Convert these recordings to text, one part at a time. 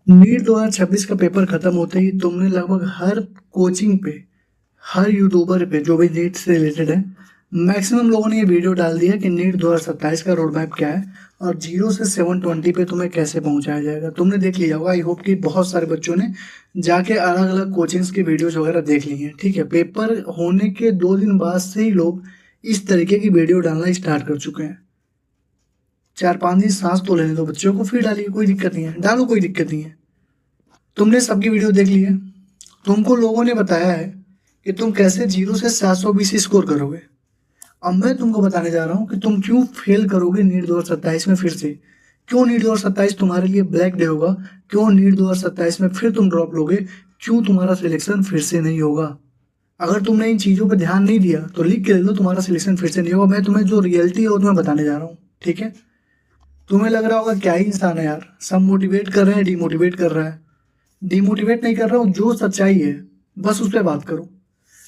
NEET 2026 का paper खत्म होते ही तुमने लगभग हर कोचिंग पे, हर यूट्यूबर पे जो भी नीट से रिलेटेड है, मैक्सिमम लोगों ने ये वीडियो डाल दिया कि नीट 2027 का रोड मैप क्या है और 0 से 720 पे तुम्हें कैसे पहुंचाया जाएगा। तुमने देख लिया होगा, आई होप कि बहुत सारे बच्चों ने जाके अलग अलग कोचिंग्स की वीडियोज वगैरह देख ली हैं। ठीक है, पेपर होने के 2 दिन बाद से ही लोग इस तरीके की वीडियो डालना स्टार्ट कर चुके हैं। 4-5 दिन सांस तो लेने दो बच्चों को, फिर डालिए, कोई दिक्कत नहीं है, डालो, कोई दिक्कत नहीं है। तुमने सबकी वीडियो देख ली है, तुमको लोगों ने बताया है कि तुम कैसे 0 से 720 स्कोर करोगे। अब मैं तुमको बताने जा रहा हूँ कि तुम क्यों फेल करोगे नीट 2027 में फिर से। क्यों नीट 2027 तुम्हारे लिए ब्लैक डे होगा, क्यों नीट 2027 में फिर तुम ड्रॉप लोगे, क्यों तुम्हारा सिलेक्शन फिर से नहीं होगा। अगर तुमने इन चीज़ों पर ध्यान नहीं दिया तो लिख के ले लो, तुम्हारा सिलेक्शन फिर से नहीं होगा। मैं तुम्हें जो रियलिटी है वो तुम्हें बताने जा रहा हूँ, ठीक है। तुम्हें लग रहा होगा क्या ही इंसान है यार, सब मोटिवेट कर रहे हैं, डिमोटिवेट कर रहा है। डिमोटिवेट नहीं कर रहा हूँ, जो सच्चाई है बस उस पर बात करो।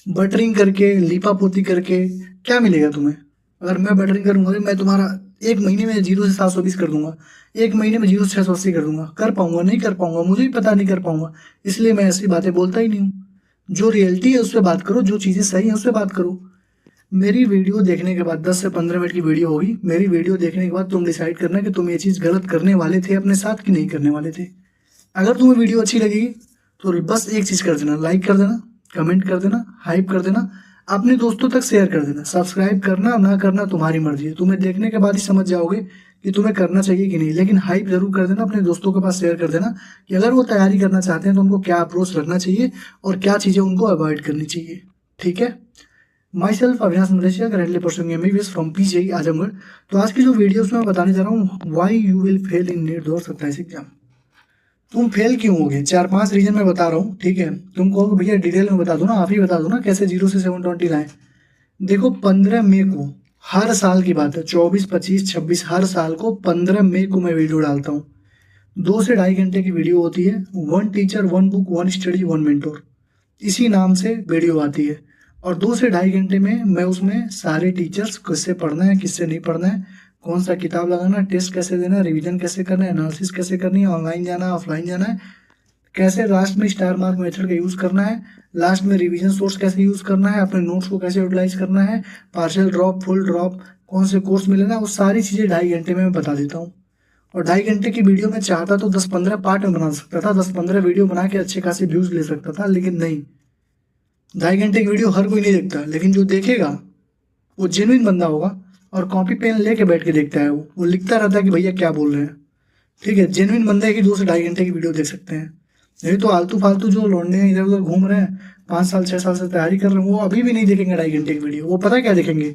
बटरिंग करके, लीपा पोती करके क्या मिलेगा तुम्हें। अगर मैं बटरिंग करूंगा, मैं तुम्हारा एक महीने में 0 से 720 कर दूंगा, एक महीने में 0 से 680 कर दूंगा। कर पाऊंगा? नहीं कर पाऊंगा, मुझे भी पता नहीं कर पाऊंगा, इसलिए मैं ऐसी बातें बोलता ही नहीं हूँ। जो रियलिटी है उस पर बात करो, जो चीज़ें सही है उस पर बात करो। मेरी वीडियो देखने के बाद 10 से 15 मिनट की वीडियो होगी, मेरी वीडियो देखने के बाद तुम डिसाइड करना कि तुम ये चीज़ गलत करने वाले थे अपने साथ कि नहीं करने वाले थे। अगर तुम्हें वीडियो अच्छी लगेगी तो बस एक चीज़ कर देना, लाइक कर देना, कमेंट कर देना, हाइप कर देना, अपने दोस्तों तक शेयर कर देना। सब्सक्राइब करना ना करना तुम्हारी मर्जी है, तुम्हें देखने के बाद ही समझ जाओगे कि तुम्हें करना चाहिए कि नहीं। लेकिन हाइप जरूर कर देना, अपने दोस्तों के पास शेयर कर देना कि अगर वो तैयारी करना चाहते हैं तो उनको क्या अप्रोच रखना चाहिए और क्या चीज़ें उनको अवॉइड करनी चाहिए। ठीक है। My self Avinash Malaysia, currently pursuing MBBS from PGI Azamgarh. तो आज की जो वीडियो मैं बताने जा रहा हूँ, why you will fail in NEET 2027 exam. तुम फेल क्यों होगे, 4-5 रीजन मैं बता रहा हूँ, ठीक है। तुम कहोगे भैया डिटेल में बता दो ना, आप ही बता दो ना कैसे 0 से 720 लाए। देखो, 15 मई को, हर साल की बात है, 24, 25, 26, हर साल को 15 मई को मैं वीडियो डालता हूँ। 2 से ढाई घंटे की वीडियो होती है। 1 टीचर 1 बुक 1 स्टडी 1 मेंटोर, इसी नाम से वीडियो आती है। और 2 से ढाई घंटे में मैं उसमें सारे टीचर्स, किससे पढ़ना है किससे नहीं पढ़ना है, कौन सा किताब लगाना है, टेस्ट कैसे देना है, रिवीजन कैसे करना है, एनालिसिस कैसे करनी है, ऑनलाइन जाना है ऑफलाइन जाना है, कैसे लास्ट में स्टार मार्क मेथड का यूज़ करना है, लास्ट में रिवीजन सोर्स कैसे यूज़ करना है, अपने नोट्स को कैसे यूटिलाइज करना है, पार्शियल ड्रॉप, फुल ड्रॉप, कौन से कोर्स में लेना है, वो सारी चीज़ें 2.5 घंटे में मैं बता देता हूँ। और 2.5 घंटे की वीडियो में चाहता तो 10-15 पार्ट में बना सकता था, 10-15 वीडियो बना के अच्छे खासे व्यूज़ ले सकता था, लेकिन नहीं। 2.5 घंटे की वीडियो हर कोई नहीं देखता, लेकिन जो देखेगा वो जेन्युइन बंदा होगा और कॉपी पेन लेके बैठ के देखता है। वो लिखता रहता है कि भैया क्या बोल रहे हैं। ठीक है, जेन्युइन बंदे ही 2 से 2.5 घंटे की वीडियो देख सकते हैं। नहीं तो आलतू फालतू जो लौंडे हैं इधर उधर घूम रहे हैं, 5 साल 6 साल से तैयारी कर रहे हैं, वो अभी भी नहीं देखेंगे 2.5 घंटे की वीडियो। वो पता क्या देखेंगे,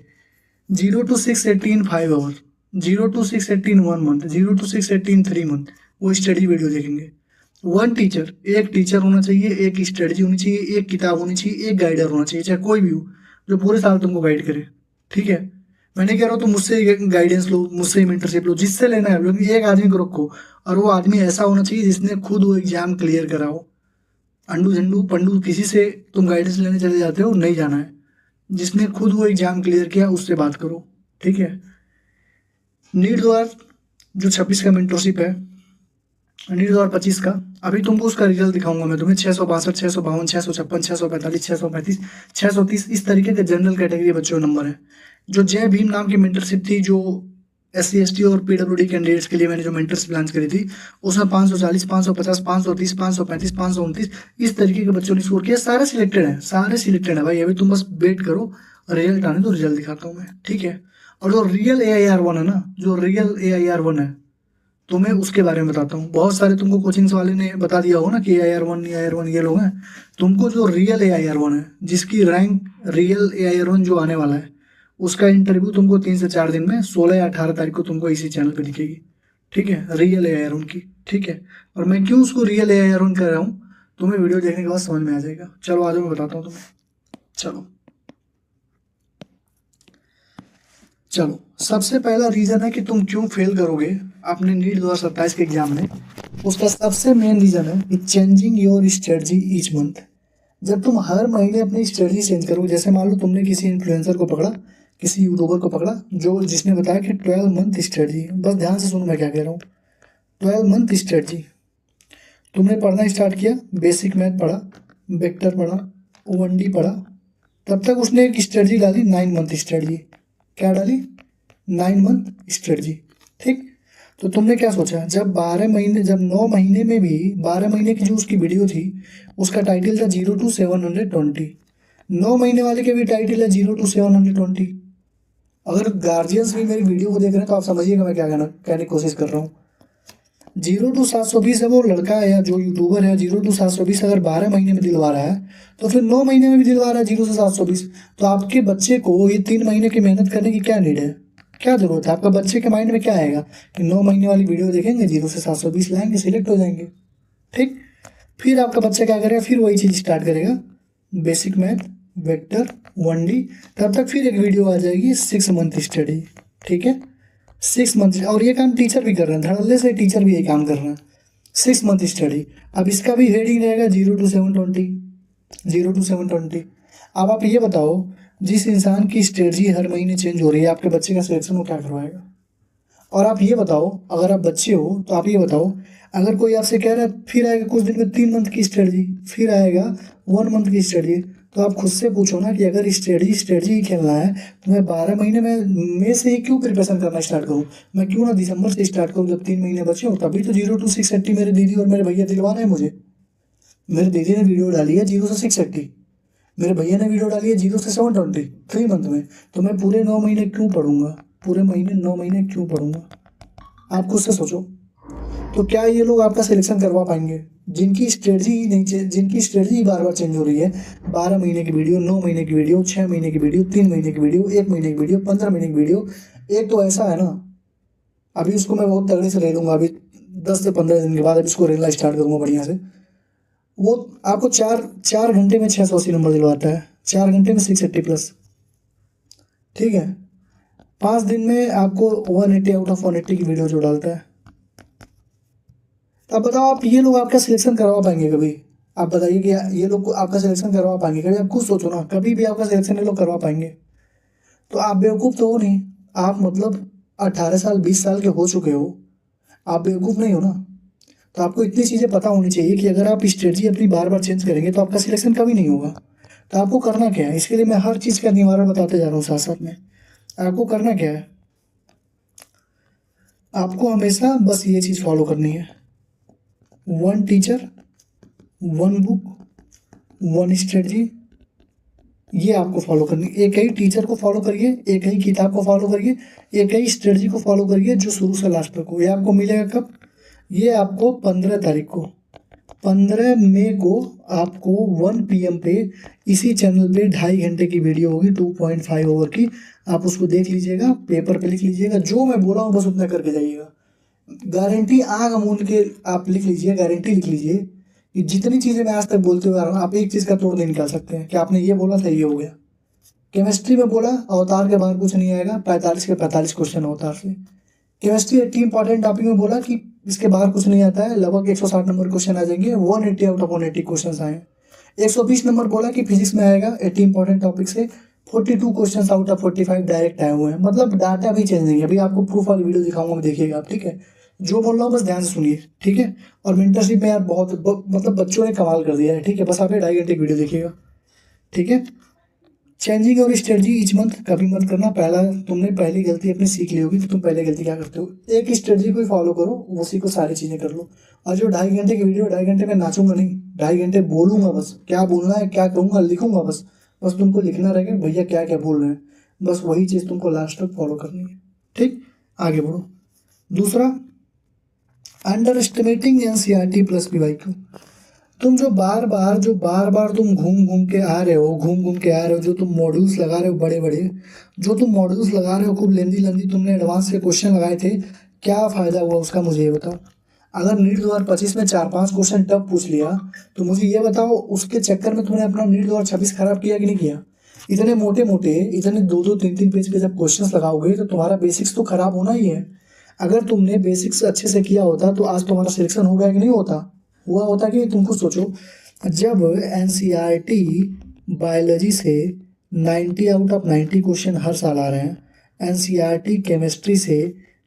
0 to 6 18 5 hour, 0 to 6 18 1 month, 0 to 6 18 3 month, वो स्टडी वीडियो देखेंगे। 1 टीचर, एक टीचर होना चाहिए, एक स्ट्रेटजी होनी चाहिए, एक किताब होनी चाहिए, एक गाइडर होना चाहिए, चाहे कोई भी हो, जो पूरे साल तुमको गाइड करे। ठीक है, मैं नहीं कह रहा हूँ तुम मुझसे गाइडेंस लो, मुझसे मेंटरशिप लो, जिससे लेना है, लेकिन एक आदमी को रखो, और वो आदमी ऐसा होना चाहिए जिसने खुद वो एग्जाम क्लियर करा हो। अंडू झंडू पंडू किसी से तुम गाइडेंस लेने चले जाते हो, नहीं जाना है। जिसने खुद वो एग्जाम क्लियर किया उससे बात करो। ठीक है। नीट 2026 का मेंटरशिप है, नीट 2025 का, अभी तुमको उसका रिजल्ट दिखाऊंगा मैं तुम्हें। 662, 652, 656, 645, 635, 630, इस तरीके के जनरल कैटेगरी बच्चों नंबर है। जो जय भीम नाम की मेंटरशिप थी, जो SC ST और PWD कैंडिडेट्स के लिए मैंने जो मेंटरशिप लॉन्च करी थी, उसमें 540, 550, 530, 535, 529 इस तरीके के बच्चों ने स्कोर किया। सारे सिलेक्टेड है, सारे सिलेक्टेड है भाई। अभी तुम बस वेट करो, रिजल्ट आने तो रिजल्ट दिखाता हूँ मैं। ठीक है। और जो रियल AIR1 है ना, जो रियल AIR1 है, तो मैं उसके बारे में बताता हूँ। बहुत सारे तुमको कोचिंग्स वाले ने बता दिया हो ना कि AIR1 ये लोग हैं। तुमको जो रियल AIR1 है, जिसकी रैंक रियल AIR1 जो आने वाला है, उसका इंटरव्यू तुमको 3 से 4 दिन में 16 या 18 तारीख को तुमको इसी चैनल पे दिखेगी। ठीक है, रियल AIR1 की। ठीक है। और मैं क्यों उसको रियल AIR1 कर रहा हूँ, तुम्हें वीडियो देखने के बाद समझ में आ जाएगा। चलो आज मैं बताता हूँ तुम्हें। चलो, सबसे पहला रीज़न है कि तुम क्यों फेल करोगे अपने नीट 2027 के एग्जाम में। उसका सबसे मेन रीज़न है कि changing your strategy each month. जब तुम हर महीने अपनी स्ट्रेटजी चेंज करोगे, जैसे मान लो तुमने किसी इन्फ्लुएंसर को पकड़ा, किसी यूट्यूबर को पकड़ा, जो जिसने बताया कि 12 मंथ स्ट्रेटजी, बस ध्यान से सुनो मैं क्या कह रहा हूँ। 12 मंथ स्ट्रेटजी, तुमने पढ़ना स्टार्ट किया, बेसिक मैथ पढ़ा, वेक्टर पढ़ा, 1D पढ़ा, तब तक उसने एक स्ट्रेटजी डाली, 9 मंथ स्ट्रेटजी। क्या डाली? 9 मंथ स्ट्रेटजी। ठीक, तो तुमने क्या सोचा, जब 12 महीने, जब 9 महीने में भी 12 महीने की जो उसकी वीडियो थी उसका टाइटल था 0 to 720। 9 महीने वाले के भी टाइटल है 0 to 720। अगर गार्जियंस भी मेरी वीडियो को देख रहे हैं तो आप समझिएगा मैं क्या कहने की कोशिश कर रहा हूँ। 0 to 720 है वो लड़का है या जो यूट्यूबर है, 0 to 720 अगर 12 महीने में दिलवा रहा है तो फिर 9 महीने में भी दिलवा रहा है 0 से 720। तो आपके बच्चे को ये 3 महीने की मेहनत करने की क्या नीड है, क्या जरूरत है? आपका बच्चे के माइंड में क्या आएगा कि 9 महीने वाली वीडियो देखेंगे, 0 से 720 लाएंगे, सिलेक्ट हो जाएंगे। ठीक, फिर आपका बच्चा क्या करेगा, फिर वही चीज़ स्टार्ट करेगा, बेसिक मैथ, वेक्टर, 1D। तब तक फिर एक वीडियो आ जाएगी 6 मंथ स्टडी। ठीक है, 6 मंथ, और ये काम टीचर भी कर रहे हैं, धड़ल्ले से टीचर भी यही काम कर रहे हैं, 6 मंथ स्टडी। अब इसका भी हेडिंग रहेगा 0 to 720, 0 to 720। अब आप ये बताओ, जिस इंसान की स्ट्रेटजी हर महीने चेंज हो रही है, आपके बच्चे का सिलेक्शन वो क्या करवाएगा? और आप ये बताओ, अगर आप बच्चे हो तो आप ये बताओ, अगर कोई आपसे कह रहा है फिर आएगा कुछ दिन में 3 मंथ की स्ट्रेटजी, फिर आएगा 1 मंथ की स्ट्रेटजी, तो आप खुद से पूछो ना कि अगर स्ट्रेटजी ही खेलना है तो मैं 12 महीने में से ही क्यों प्रिपरेशन करना स्टार्ट करूँ? मैं क्यों ना दिसंबर से स्टार्ट करूँ जब 3 महीने बचे हो? तभी तो 0 to 680 मेरे दीदी और मेरे भैया दिलवा रहे हैं मुझे। मेरे दीदी ने वीडियो डाली है 0 से 680, मेरे भैया ने वीडियो डाली है 0 से 720 3 मंथ में। तो मैं पूरे 9 महीने क्यों पढ़ूंगा? पूरे महीने 9 महीने क्यों पढ़ूंगा? आप खुद से सोचो। तो क्या ये लोग आपका सिलेक्शन करवा पाएंगे जिनकी स्ट्रेटजी ही नहीं, जिनकी स्ट्रेटजी बार बार चेंज हो रही है? 12 महीने की वीडियो, 9 महीने की वीडियो, 6 महीने की वीडियो, 3 महीने की वीडियो, 1 महीने की वीडियो, 15 महीने की वीडियो। एक तो ऐसा है ना, अभी उसको मैं बहुत तगड़े से ले लूँगा, अभी 10 से 15 दिन के बाद अभी इसको रेलना स्टार्ट करूँगा बढ़िया से। वो आपको 4 घंटे में 680 नंबर दिलवाता है, 4 घंटे में 680+। ठीक है, 5 दिन में आपको 180 आउट ऑफ 180 की वीडियो जो डालता है। अब बताओ, आप ये लोग आपका सिलेक्शन करवा पाएंगे कभी? आप बताइए कि ये लोग आपका सिलेक्शन करवा पाएंगे कभी? आप खुद सोचो ना, कभी भी आपका सिलेक्शन ये लोग करवा पाएंगे? तो आप बेवकूफ़ तो हो नहीं, आप मतलब 18 साल 20 साल के हो चुके हो, आप बेवकूफ़ नहीं हो ना। तो आपको इतनी चीज़ें पता होनी चाहिए कि अगर आप स्ट्रेटजी अपनी बार बार चेंज करेंगे तो आपका सिलेक्शन कभी नहीं होगा। तो आपको करना क्या है? इसके लिए मैं हर चीज़ का निवारण बताते जा रहा हूँ साथ साथ में। आपको करना क्या है? आपको हमेशा बस ये चीज़ फॉलो करनी है, 1 टीचर, 1 बुक, 1 स्ट्रेटजी। ये आपको फॉलो करनी है। एक ही टीचर को फॉलो करिए, एक ही किताब को फॉलो करिए, एक ही स्ट्रेटजी को फॉलो करिए जो शुरू से लास्ट तक हो। ये आपको मिलेगा कब? ये आपको 15 तारीख को, 15 मई को आपको 1 PM पे इसी चैनल पे 2.5 घंटे की वीडियो होगी 2.5 ओवर की। आप उसको देख लीजिएगा, पेपर पे लिख लीजिएगा, जो मैं बोला हूँ बस उतना करके जाइएगा। गारंटी आग मूंद के आप लिख लीजिए, गारंटी लिख लीजिए कि जितनी चीज़ें मैं आज तक बोलते हुए आ रहा हूँ आप एक चीज़ का तोड़ नहीं निकाल सकते हैं कि आपने ये बोला था ये हो गया। केमिस्ट्री में बोला अवतार के बाहर कुछ नहीं आएगा, 45 के 45 क्वेश्चन अवतार से। केमिस्ट्री 80 इंपॉर्टेंट टॉपिक में बोला कि इसके बाहर कुछ नहीं आता है, लगभग 160 नंबर क्वेश्चन आ जाएंगे, 180 आउट ऑफ 180 क्वेश्चन आए। 120 नंबर बोला कि फिजिक्स में आएगा 80 इंपॉर्टेंट टॉपिक से, 42 क्वेश्चन आउट ऑफ 45 डायरेक्ट आए हुए हैं। मतलब डाटा भी चेंज नहीं है। अभी आपको प्रूफ वाली वीडियो दिखाऊंगा, देखिएगा आप। ठीक है, जो बोल रहा हूँ बस ध्यान से सुनिए। ठीक है, और मेंटरशिप में यार बहुत मतलब बच्चों ने कमाल कर दिया है। ठीक है, बस आप 2.5 घंटे की वीडियो देखिएगा। ठीक है, चेंजिंग और स्ट्रेटजी ईच मंथ कभी मत करना। तुमने पहली गलती अपनी सीख ली होगी कि तुम पहले गलती क्या करते हो। एक स्ट्रेटजी को ही फॉलो करो, उसी को सारी चीज़ें कर लो। और जो 2.5 घंटे की वीडियो, 2.5 घंटे में नाचूंगा नहीं, 2.5 घंटे बोलूंगा बस, क्या बोलना है क्या कहूँगा लिखूंगा बस। बस तुमको लिखना रहेगा भैया क्या क्या बोल रहे हैं, बस वही चीज़ तुमको लास्ट तक फॉलो करनी है। ठीक, आगे बढ़ो। दूसरा, under estimating NCERT plus PYQ। तुम जो बार बार तुम घूम घूम के आ रहे हो, जो तुम मॉड्यूल्स लगा रहे हो बड़े बड़े, जो तुम मॉड्यूल्स लगा रहे हो खूब लेंदी तुमने एडवांस के क्वेश्चन लगाए थे, क्या फ़ायदा हुआ उसका मुझे ये बताओ। अगर नीट 2025 में 4-5 क्वेश्चन टफ पूछ लिया तो मुझे ये बताओ, उसके चक्कर में तुमने अपना नीट 2026 खराब किया कि नहीं किया? इतने मोटे मोटे, इतने 2-2 3-3 पेज के जब क्वेश्चन लगाओगे तो तुम्हारा बेसिक्स तो खराब होना ही है। अगर तुमने बेसिक्स अच्छे से किया होता तो आज तुम्हारा सिलेक्शन हो गया कि नहीं होता? हुआ होता कि तुम खुद सोचो। जब NCERT बायोलॉजी से 90 आउट ऑफ 90 क्वेश्चन हर साल आ रहे हैं, NCERT केमिस्ट्री से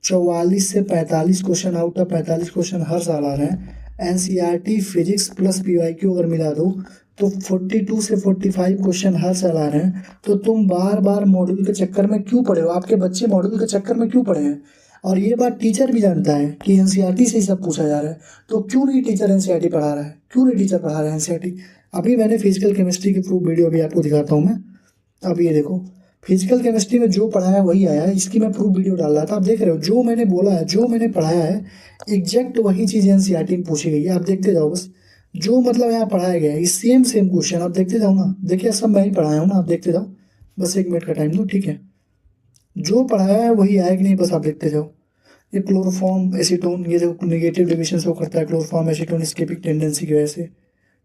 44 से 45 क्वेश्चन आउट ऑफ 45 क्वेश्चन हर साल आ रहे हैं, एनसीईआरटी फिजिक्स प्लस पीवाईक्यू अगर मिला दो तो 42 से 45 क्वेश्चन हर साल आ रहे हैं। तो तुम बार बार मॉड्यूल के चक्कर में क्यों पड़े हो? आपके बच्चे मॉड्यूल के चक्कर में क्यों पड़े हैं? और ये बात टीचर भी जानता है कि एनसीईआरटी से ही सब पूछा जा रहा है, तो क्यों नहीं टीचर एनसीईआरटी पढ़ा रहा है? क्यों नहीं टीचर पढ़ा रहा है एनसीईआरटी? अभी मैंने फिजिकल केमिस्ट्री की प्रूफ वीडियो भी आपको दिखाता हूँ मैं। अब ये देखो, फिजिकल केमिस्ट्री में जो पढ़ाया वही आया है, इसकी मैं प्रूफ वीडियो डाल रहा था। आप देख रहे हो, जो मैंने बोला है, जो मैंने पढ़ाया है, एग्जैक्ट वही चीज़ एनसीईआरटी में पूछी गई है। आप देखते जाओ बस, जो मतलब यहाँ पढ़ाया गया है सेम सेम क्वेश्चन आप देखते जाओ ना। देखिए सब मैं ही पढ़ाया हूँ ना, आप देखते जाओ, बस 1 मिनट का टाइम दो, ठीक है? जो पढ़ाया है वही आया कि नहीं, बस आप देखते जाओ। ये क्लोरोफॉर्म एसीटोन, ये जो नेगेटिव डिविजन शो करता है क्लोरोफॉर्म एसीटोन स्किपिंग टेंडेंसी की वजह से,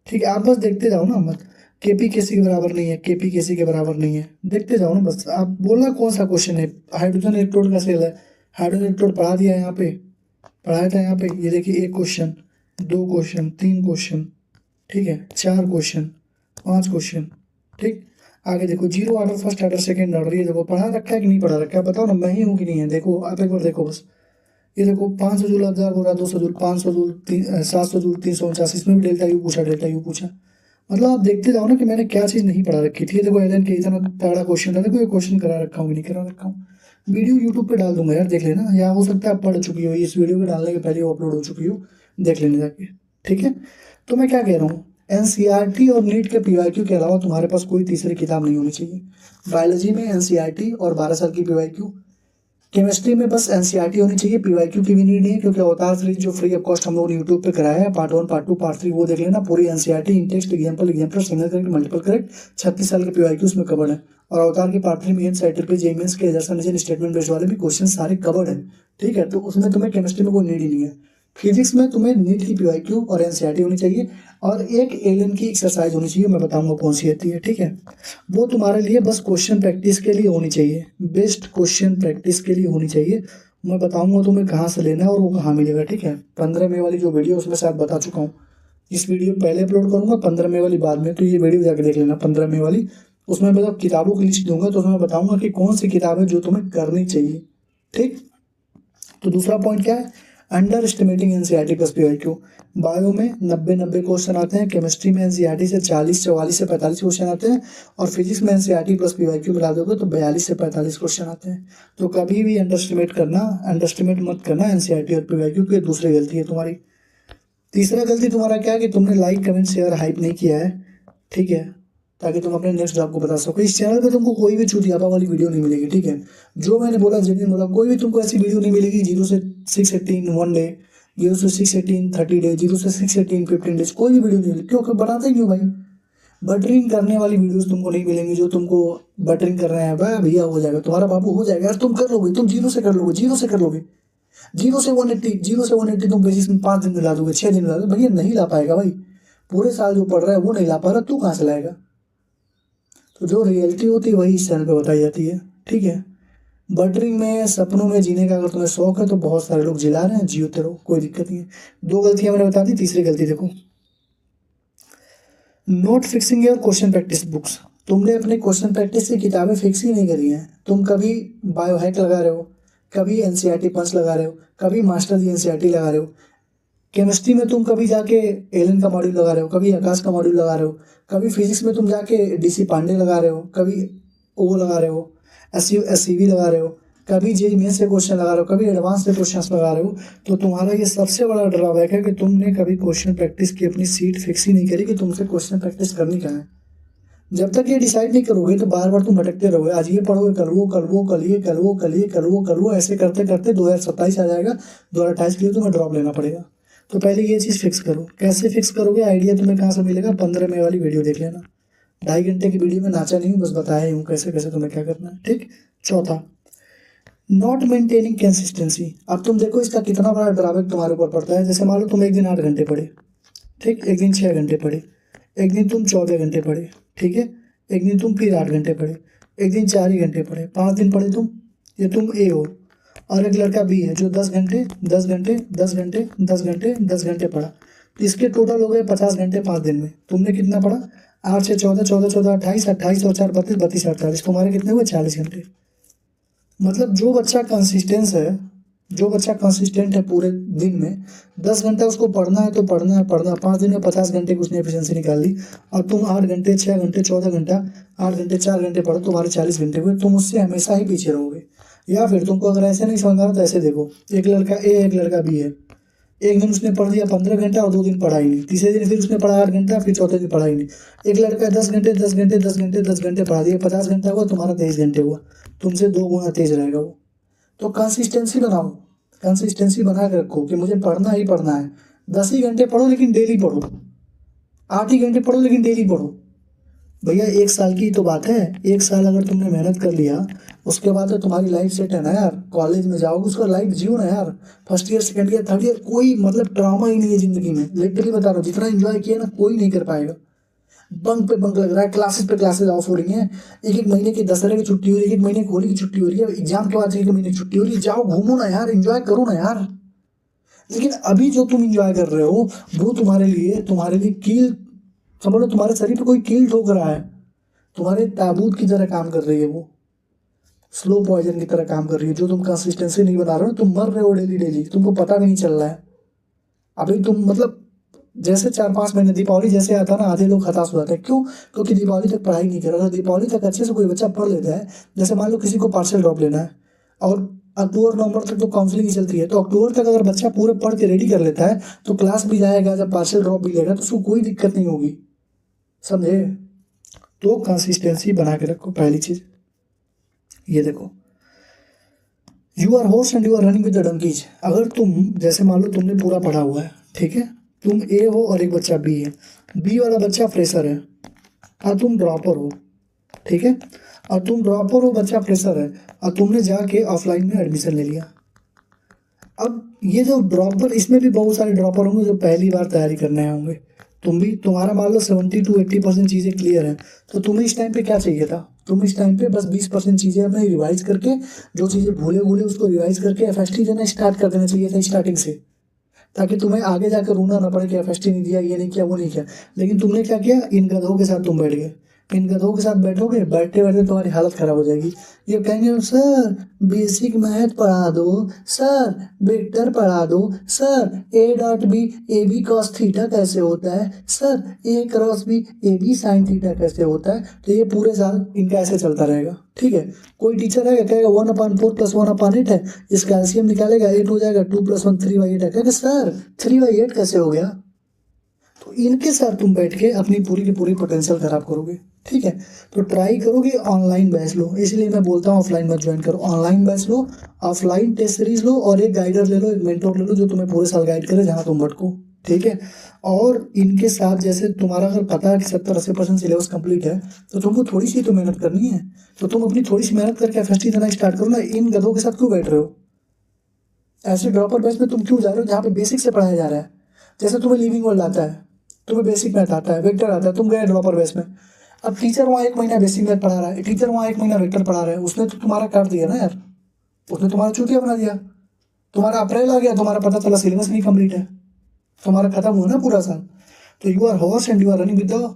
ठीक है? आप बस देखते जाओ ना, मत केपी केसी के बराबर नहीं है, केपी केसी के बराबर नहीं है, देखते जाओ ना बस। आप बोलना कौन सा क्वेश्चन है? हाइड्रोजन इलेक्ट्रोड का सेल है, हाइड्रोजन इलेक्ट्रोड पढ़ा दिया यहाँ पे, पढ़ाया था यहाँ पे। ये देखिए 1 क्वेश्चन, 2 क्वेश्चन, 3 क्वेश्चन, ठीक है, 4 क्वेश्चन, 5 क्वेश्चन, ठीक। आगे देखो, zero order, first order, second order, ये देखो पढ़ा रखा है कि नहीं पढ़ा रखा है? बताओ ना, मैं ही हूँ कि नहीं है? देखो आप एक बार देखो बस, ये देखो 500 जूल, 1000 बोला, 200 जूल, 500 जूल, 700 जूल, 349, इसमें भी डेल्टा यू पूछा, डेल्टा यू पूछा। मतलब आप देखते जाओ ना कि मैंने क्या चीज़ नहीं पढ़ा रखी थी। ये देखो एलन के इतना तगड़ा क्वेश्चन था, देखो ये क्वेश्चन करा रखा हूँ कि नहीं करा रखा हूँ। वीडियो यूट्यूब पे डाल दूंगा यार, देख लेना, या हो सकता है आप पढ़ चुकी हो, इस वीडियो के डालने के पहले वो अपलोड हो चुकी हो, देख लेने जाके, ठीक है? तो मैं क्या कह रहा हूँ, एनसीईआरटी और नीट के पीवाईक्यू के अलावा तुम्हारे पास कोई तीसरी किताब नहीं होनी चाहिए। बायोलॉजी में एनसीईआरटी और 12 साल की पीवाईक्यू, केमिस्ट्री में बस एनसीईआरटी होनी चाहिए, पीवाईक्यू की भी नीड नहीं है, क्योंकि अवतार सीरीज जो फ्री ऑफ कॉस्ट हम लोग ने यूट्यूब पे कराया है, पार्ट 1, पार्ट 2, पार्ट 3, वो देख लेना। पूरी NCERT in text, example, single correct, multiple correct, 36 साल के पीवाईक्यू उसमें कवर्ड है। और अवतार के पार्ट 3 में साइटर पे जेईमेंस के एजर्सन स्टेटमेंट बेस्ड वाले भी क्वेश्चन सारे कवर्ड है, ठीक है? तो उसमें तुम्हें केमिस्ट्री में कोई नीड ही नहीं है। फिजिक्स में तुम्हें नीट की पीवाईक्यू और एनसीईआरटी होनी चाहिए, और एक एलन की एक्सरसाइज होनी चाहिए, मैं बताऊंगा कौन सी आती है, ठीक है? वो तुम्हारे लिए बस क्वेश्चन प्रैक्टिस के लिए होनी चाहिए, बेस्ट क्वेश्चन प्रैक्टिस के लिए होनी चाहिए। मैं बताऊंगा तुम्हें कहाँ से लेना है और वो कहाँ मिलेगा, ठीक है? 15 मई वाली जो वीडियो उसमें शायद बता चुका हूँ, इस वीडियो पहले अपलोड करूंगा, 15 मई वाली बाद में, तो ये वीडियो जाके देख लेना 15 मई वाली। उसमें मैं जब किताबों की लिस्ट दूंगा तो उसमें बताऊंगा कि कौन सी किताब है जो तुम्हें करनी चाहिए, ठीक? तो दूसरा पॉइंट क्या है, under estimating NCERT plus PYQ. Bio में 90 क्वेश्चन आते हैं, केमिस्ट्री में एनसीईआरटी से 44 से 45 क्वेश्चन आते हैं, और फिजिक्स में एनसीईआरटी प्लस पीवाईक्यू मिला दोगे तो 42 से 45 क्वेश्चन आते हैं। तो कभी भी अंडरस्टिमेट मत करना एनसीईआरटी और पीवाईक्यू की, दूसरी गलती है तुम्हारी। तीसरा गलती तुम्हारा क्या है कि तुमने लाइक, कमेंट, शेयर, हाइप नहीं किया है, ठीक है? ताकि तुम अपने नेक्स्ट जॉब को बता सको। इस चैनल पे तुमको कोई भी चूतियापा वाली वीडियो नहीं मिलेगी, ठीक है? जो मैंने बोला, जेन्युइन बोला, कोई भी तुमको ऐसी वीडियो नहीं मिलेगी 0 से 618 1 डे, 0 से 618 30 डे, 0 से 618 15 डेज, कोई भी वीडियो नहीं मिलेगी। क्योंकि बनाते क्यों भाई? बटरिंग करने वाली वीडियोस तुमको नहीं मिलेंगी, जो तुमको बटरिंग कर रहे हैं, भाई भैया हो जाएगा, तुम्हारा बाबू हो जाएगा यार, तुम कर लोगे, तुम 0 से कर लोगे, 0 से कर लोगे, 0 से 180 तुम बेसिस में 5 दिन में ला दोगे, 6 दिन में ला दोगे। भैया नहीं ला पाएगा भाई, पूरे साल जो पढ़ रहा है वो नहीं ला पा रहा, तू कहाँ से लाएगा? तो जो रियलिटी होती है वही इस चैनल पे बताई जाती है, ठीक है? बटरिंग में, सपनों में जीने का अगर तुम्हें शौक है तो बहुत सारे लोग जिला रहे हैं, जियोते रहो, कोई दिक्कत नहीं है। 2 गलतियां मैंने बता दी, तीसरी गलती देखो, नोट फिक्सिंग और क्वेश्चन प्रैक्टिस बुक्स। तुमने अपने क्वेश्चन प्रैक्टिस की किताबें फिक्स ही नहीं करी हैं। तुम कभी बायोहैक लगा रहे हो, कभी एनसीईआरटी पंच लगा रहे हो, कभी मास्टर दी एनसीईआरटी लगा रहे हो। केमिस्ट्री में तुम कभी जाके एलन का मॉड्यूल लगा रहे हो, कभी आकाश का मॉड्यूल लगा रहे हो, कभी फिजिक्स में तुम जाके डीसी पांडे लगा रहे हो, कभी वो लगा रहे हो, एससीवी लगा रहे हो, कभी जेईई मेंस से क्वेश्चन लगा रहे हो, कभी एडवांस से क्वेश्चन लगा रहे हो। तो तुम्हारा ये सबसे बड़ा ड्रॉबैक है कि तुमने कभी क्वेश्चन प्रैक्टिस की अपनी सीट फिक्स ही नहीं करी कि तुमसे क्वेश्चन प्रैक्टिस करनी क्या है। जब तक ये डिसाइड नहीं करोगे तो बार बार तुम भटकते रहोगे, आज ये पढ़ोगे, कल वो, कल वो, कल ये, कल वो, कल ये, कल वो, कल वो, ऐसे करते करते 2027 आ जाएगा, 2028 के लिए तुम्हें ड्रॉप लेना पड़ेगा। तो पहले ये चीज़ फिक्स करो। कैसे फिक्स करोगे, आइडिया तुम्हें कहाँ से मिलेगा? 15 मई वाली वीडियो देख लेना। 2.5 घंटे की वीडियो में नाचा नहीं हूँ, बस बताया ही हूँ कैसे कैसे तुम्हें क्या करना है, ठीक? चौथा, नॉट मेंटेनिंग कंसिस्टेंसी। अब तुम देखो इसका कितना बड़ा ड्रॉबैक तुम्हारे ऊपर पड़ता है। जैसे मान लो तुम एक दिन 8 घंटे पढ़े, ठीक, एक दिन 6 घंटे पढ़े, एक दिन तुम 14 घंटे पढ़े, ठीक है, एक दिन तुम फिर 8 घंटे पढ़े, एक दिन 4 ही घंटे पढ़े, 5 दिन पढ़े तुम, ये तुम ए हो। और एक लड़का बी है जो 10 घंटे 10 घंटे 10 घंटे 10 घंटे 10 घंटे पढ़ा, तो इसके टोटल हो गए 50 घंटे 5 दिन में। तुमने कितना पढ़ा? 8 से 14, 14 14 28, 28 और 4 32, 32 48, तुम्हारे कितने हुए? 40 घंटे। मतलब जो बच्चा कंसिस्टेंस है, जो बच्चा कंसिस्टेंट है पूरे दिन में 10 घंटा उसको पढ़ना है तो पढ़ना है, 5 दिन में 50 घंटे की उसने एफिशिएंसी निकाल ली। और तुम 8 घंटे, 6 घंटे, 14 घंटा, 8 घंटे 4 घंटे पढ़ो, तुम्हारे 40 घंटे हुए। तुम उससे हमेशा ही पीछे रहोगे। या फिर तुमको अगर ऐसे नहीं समझ आ रहा तो ऐसे देखो, एक लड़का ए एक लड़का बी है। एक दिन उसने पढ़ लिया 15 घंटा और 2 दिन पढ़ा ही नहीं। तीसरे दिन फिर उसने पढ़ा 8 घंटा, फिर चौथे दिन पढ़ा ही नहीं। एक लड़का 10 घंटे 10 घंटे 10 घंटे 10 घंटे पढ़ा दिया, 50 घंटा हुआ, तुम्हारा 23 घंटे हुआ। तुमसे 2 गुना तेज रहेगा वो। तो कंसिस्टेंसी बनाओ, कंसिस्टेंसी बना के रखो कि मुझे पढ़ना ही पढ़ना है। 10 ही घंटे पढ़ो लेकिन डेली पढ़ो, 8 ही घंटे पढ़ो लेकिन डेली पढ़ो। भैया 1 साल की तो बात है, 1 साल अगर तुमने मेहनत कर लिया, उसके बाद तो तुम्हारी लाइफ सेट है ना यार। कॉलेज में जाओगे उसका लाइफ जियो ना यार। First year, second year, third year कोई मतलब ड्रामा ही नहीं है जिंदगी में। लिटरली बता रहा हूँ, जितना एंजॉय किया ना कोई नहीं कर पाएगा। बंक पे बंक लग रहा है, क्लासेस पे क्लासेस ऑफ हो रही हैं। एक एक महीने की दशहरे की छुट्टी हो रही है, एक महीने की होली की छुट्टी हो रही है, एग्जाम के बाद एक महीने की छुट्टी हो रही है। जाओ घूमो ना यार, एंजॉय करो ना यार। लेकिन अभी जो तुम एंजॉय कर रहे हो वो तुम्हारे लिए कील, समझ लो तुम्हारे शरीर पे कोई कील ठोक रहा है। तुम्हारे ताबूत की तरह काम कर रही है वो, स्लो पॉइजन की तरह काम कर रही है। जो तुम कंसिस्टेंसी नहीं बना रहे हो, तुम मर रहे हो डेली डेली, तुमको पता भी नहीं चल रहा है। अभी तुम मतलब जैसे 4-5 महीने दीपावली जैसे आता ना, आधे लोग हताश हो जाते हैं। क्यों? क्योंकि दीपावली तक पढ़ाई नहीं कर रहा। अगर दीपावली तक अच्छे से कोई बच्चा पढ़ लेता है, जैसे मान लो किसी को पार्शियल ड्रॉप लेना है और अक्टूबर नवंबर तक तो काउंसलिंग ही चलती है, तो अक्टूबर तक अगर बच्चा पूरे पढ़ के रेडी कर लेता है तो क्लास भी जाएगा, जब पार्शियल ड्रॉप भी लेगा तो उसको कोई दिक्कत नहीं होगी। समझे? तो कंसिस्टेंसी बना के रखो। पहली चीज ये देखो, you are horse and you are running with the donkeys. अगर तुम जैसे मान लो तुमने पूरा पढ़ा हुआ है, ठीक है, तुम ए हो और एक बच्चा बी है। बी वाला बच्चा फ्रेशर है और तुम ड्रॉपर हो, ठीक है, और तुम ड्रॉपर हो, बच्चा फ्रेशर है, और तुमने जाके ऑफलाइन में एडमिशन ले लिया। अब ये जो ड्रॉपर, इसमें भी बहुत सारे ड्रॉपर होंगे जो पहली बार तैयारी करने आए होंगे। तुम भी, तुम्हारा मान लो 70 to 80% चीज़ें क्लियर हैं, तो तुम्हें इस टाइम पे क्या चाहिए था? तुम इस टाइम पे बस 20% चीज़ें अपने रिवाइज करके, जो चीज़ें भूले भूले उसको रिवाइज करके एफएसटी देना स्टार्ट कर देना चाहिए था स्टार्टिंग से, ताकि तुम्हें आगे जाकर रोना ना पड़े कि एफएसटी नहीं दिया, ये नहीं किया, वो नहीं किया। लेकिन तुमने क्या किया? इन गधों के साथ तुम बैठ गए। इन गधों के साथ बैठोगे, बैठते बैठते तुम्हारी हालत खराब हो जाएगी। ये कहेंगे सर बेसिक मैथ पढ़ा दो, सर वेक्टर पढ़ा दो, sir A dot B A B cos theta कैसे होता है, sir A cross B A B sine theta कैसे होता है। तो ये पूरे साल इनका ऐसे चलता रहेगा, ठीक है। कोई टीचर है कहेगा 1/4 + 1/8 है, इसका एलसीएम निकालेगा 8 हो जाएगा, 2 + 1 3/8 है। कहेगा सर 3/8 कैसे हो गया? तो इनके साथ तुम बैठ के अपनी पूरी की पूरी पोटेंशियल खराब करोगे, ठीक है। तो ट्राई करोगे ऑनलाइन बैच लो, इसलिए मैं बोलता हूँ ऑफलाइन मत ज्वाइन करो, ऑनलाइन बैच लो, ऑफलाइन टेस्ट सीरीज लो, और एक गाइडर ले लो, एक मेंटोर ले लो जो तुम्हें पूरे साल गाइड करे जहाँ तुम भटको, ठीक है। और इनके साथ जैसे तुम्हारा अगर पता है कि 70-80% सिलेबस कंप्लीट है, तो तुमको थोड़ी सी तो मेहनत करनी है। तो तुम अपनी थोड़ी सी मेहनत करके एफएसटी देना स्टार्ट करो ना। इन गधों के साथ क्यों बैठ रहे हो? ऐसे ड्रॉपर बैच में तुम क्यों जा रहे हो जहाँ पे बेसिक से पढ़ाया जा रहा है? जैसे तुम्हें लिविंग वर्ल्ड आता है, तुम्हें बेसिक मैथ आता है, वेक्टर आता है, तुम गए ड्रॉपर बैच में। अब टीचर वहाँ 1 महीना बेसिक मैथ पढ़ा रहा है, टीचर वहाँ 1 महीना वेक्टर पढ़ा रहा है, उसने तो तुम्हारा काट दिया ना यार, उसने तुम्हारा चूतिया बना दिया। तुम्हारा अप्रैल आ गया, तुम्हारा पता चला सिलेबस नहीं कंप्लीट है, तुम्हारा खत्म हुआ ना पूरा साल। तो you are horse and you are running with the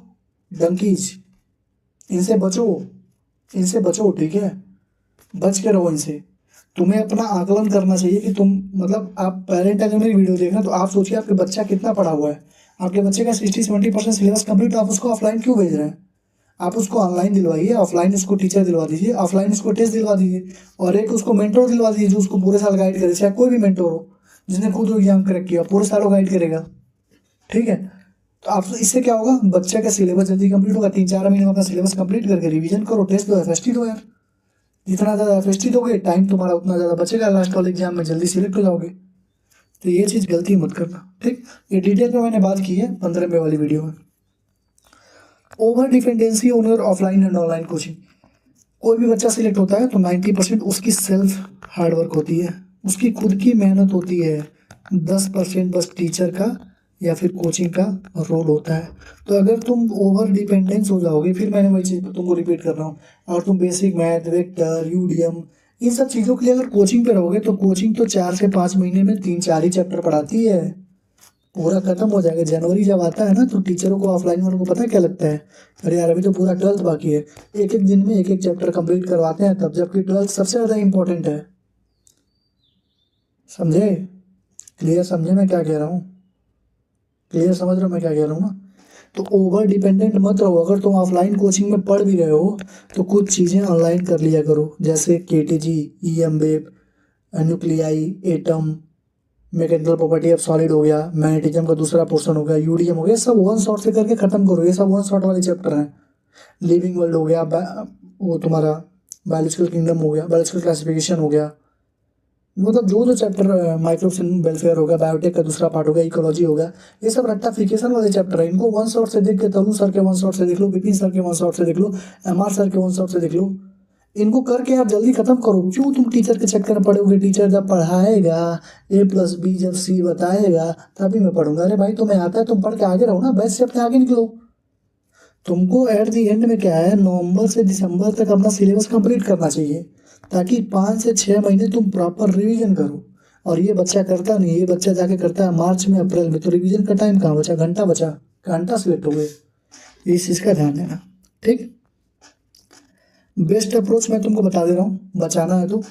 donkeys. इनसे बचो, इनसे बचो, ठीक है, बच के रहो इनसे। तुम्हें अपना आकलन करना चाहिए कि तुम मतलब, आप पेरेंट अगर मेरी वीडियो देख रहे हैं तो आप सोचिए आपके बच्चा कितना पढ़ा हुआ है। आपके बच्चे का 60-70% सिलेबस कंप्लीट, आप उसको ऑफलाइन क्यों भेज रहे हैं? आप उसको ऑनलाइन दिलवाइए, ऑफलाइन उसको टीचर दिलवा दीजिए, ऑफलाइन उसको टेस्ट दिलवा दीजिए, और एक उसको मेंटोर दिलवा दीजिए जो उसको पूरे साल गाइड करे, चाहे कोई भी मेंटोर हो जिसने खुद एग्जाम क्रैक किया, पूरे साल वो गाइड करेगा, ठीक है। तो आप इससे क्या होगा? बच्चे का सिलेबस जल्दी कंप्लीट होगा। 3-4 महीने में अपना सिलेबस कंप्लीट करके रिवीजन करो, टेस्ट दो, एफएसटी दो यार। जितना ज़्यादा एफएसटी दोगे, टाइम तुम्हारा उतना ज़्यादा बचेगा, लास्ट वाले एग्जाम में जल्दी सिलेक्ट हो जाओगे। तो ये चीज़ गलती मत करना, ठीक। ये डिटेल में मैंने बात की है 15वें वाली वीडियो में। Over dependency on your offline and online coaching. कोई भी बच्चा सिलेक्ट होता है तो 90% उसकी सेल्फ हार्डवर्क होती है, उसकी खुद की मेहनत होती है। 10% बस टीचर का या फिर कोचिंग का रोल होता है। तो अगर तुम ओवर डिपेंडेंस हो जाओगे, फिर मैंने वही चीज़ तुमको रिपीट कर रहा हूँ, और तुम बेसिक मैथ, वेक्टर, यूडीएम, इन सब चीज़ों के लिए अगर कोचिंग पे रहोगे, तो कोचिंग तो 4 से 5 महीने में 3-4 ही चैप्टर पढ़ाती है, पूरा खत्म हो जाएगा। जनवरी जब आता है ना, तो टीचरों को, ऑफलाइन वालों को पता है क्या लगता है? अरे यार अभी तो पूरा 12th बाकी है, एक एक दिन में एक एक चैप्टर कंप्लीट करवाते हैं तब, जबकि 12th सबसे ज़्यादा इंपॉर्टेंट है। समझे? क्लियर समझे मैं क्या कह रहा हूँ? क्लियर समझ रहे हो मैं क्या कह रहा हूँ ना? तो ओवर डिपेंडेंट मत रहो। अगर तुम ऑफलाइन कोचिंग में पढ़ भी रहे हो तो कुछ चीज़ें ऑनलाइन कर लिया करो, जैसे केटीजी, ईएमबेब, nuclei, atom, mechanical property of solid हो गया, मैग्नेटिज्म का दूसरा पोर्शन हो गया, यूडीएम हो गया, सब वन शॉट से करके खत्म करो। ये सब वन शॉट वाले चैप्टर हैं। लिविंग वर्ल्ड हो गया, वो तुम्हारा बायोलॉजिकल किंगडम हो गया, बायोलॉजिकल क्लासिफिकेशन हो गया, मतलब जो जो चैप्टर, माइक्रोफिन वेलफेयर हो गया, बायोटेक का दूसरा पार्ट हो गया, इकोलॉजी हो गया, ये सब रेक्टाफिकेशन वाले चैप्टर है। इनको वन शॉट से देख के, तरुण सर के वन शॉट से देख लो, विपिन सर के वन शॉट से देख लो, एमआर सर के वन शॉट से देख लो। इनको करके आप जल्दी खत्म करो। क्यों तुम टीचर के चक्कर में पड़ोगे? टीचर जब पढ़ाएगा, A+B जब C बताएगा तभी मैं पढ़ूंगा। अरे भाई तुम्हें आता है, तुम पढ़ के आगे रहो ना, बैच से अपने आगे निकलो। तुमको एट दी एंड में क्या है, नवंबर से दिसंबर तक अपना सिलेबस कंप्लीट करना चाहिए, ताकि 5 से 6 महीने तुम प्रॉपर रिवीजन करो। और ये बच्चा करता नहीं, ये बच्चा जाके करता है मार्च में, अप्रैल में, तो रिवीजन का टाइम कहाँ बचा? घंटा बचा, घंटा सिलेक्ट हो गए। इस चीज़ का ध्यान देना, ठीक। बेस्ट अप्रोच मैं तुमको बता दे रहा हूँ, बचाना है तो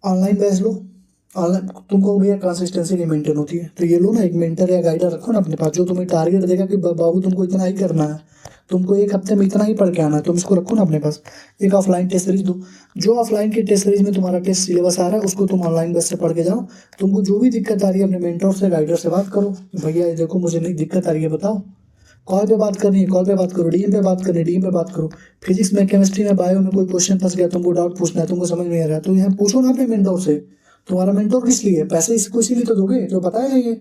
ऑनलाइन बैच लो। ऑनलाइन तुमको भैया कंसिस्टेंसी नहीं मेंटेन होती है, तो ये लो ना, एक मेंटर या गाइडर रखो ना अपने पास, जो तुम्हें टारगेट देगा कि बाबू तुमको इतना ही करना है, तुमको एक हफ्ते में इतना ही पढ़ के आना है, तुम इसको रखो ना अपने पास। एक ऑफलाइन टेस्ट सीरीज दो, जो ऑफलाइन की टेस्ट सीरीज में तुम्हारा टेस्ट सिलेबस आ रहा है उसको तुम ऑनलाइन बैच से पढ़ के जाओ। तुमको जो भी दिक्कत आ रही है अपने मेंटर से, गाइडर से बात करो, भैया ये देखो मुझे नहीं दिक्कत आ रही है, बताओ। कॉल पे बात करनी है, कॉल पे बात करो, डीएम पे बात करनी है, डीएम पे बात करो। फिजिक्स में, केमिस्ट्री में, बायो में कोई क्वेश्चन फंस गया, तुमको डाउट पूछना है, तुमको समझ नहीं आ रहा है, तो यहाँ पूछो ना अपने मेंटर से। तुम्हारा मेंटर किस लिए है? पैसे इसको इसीलिए तो दोगे जो बताएगा ये।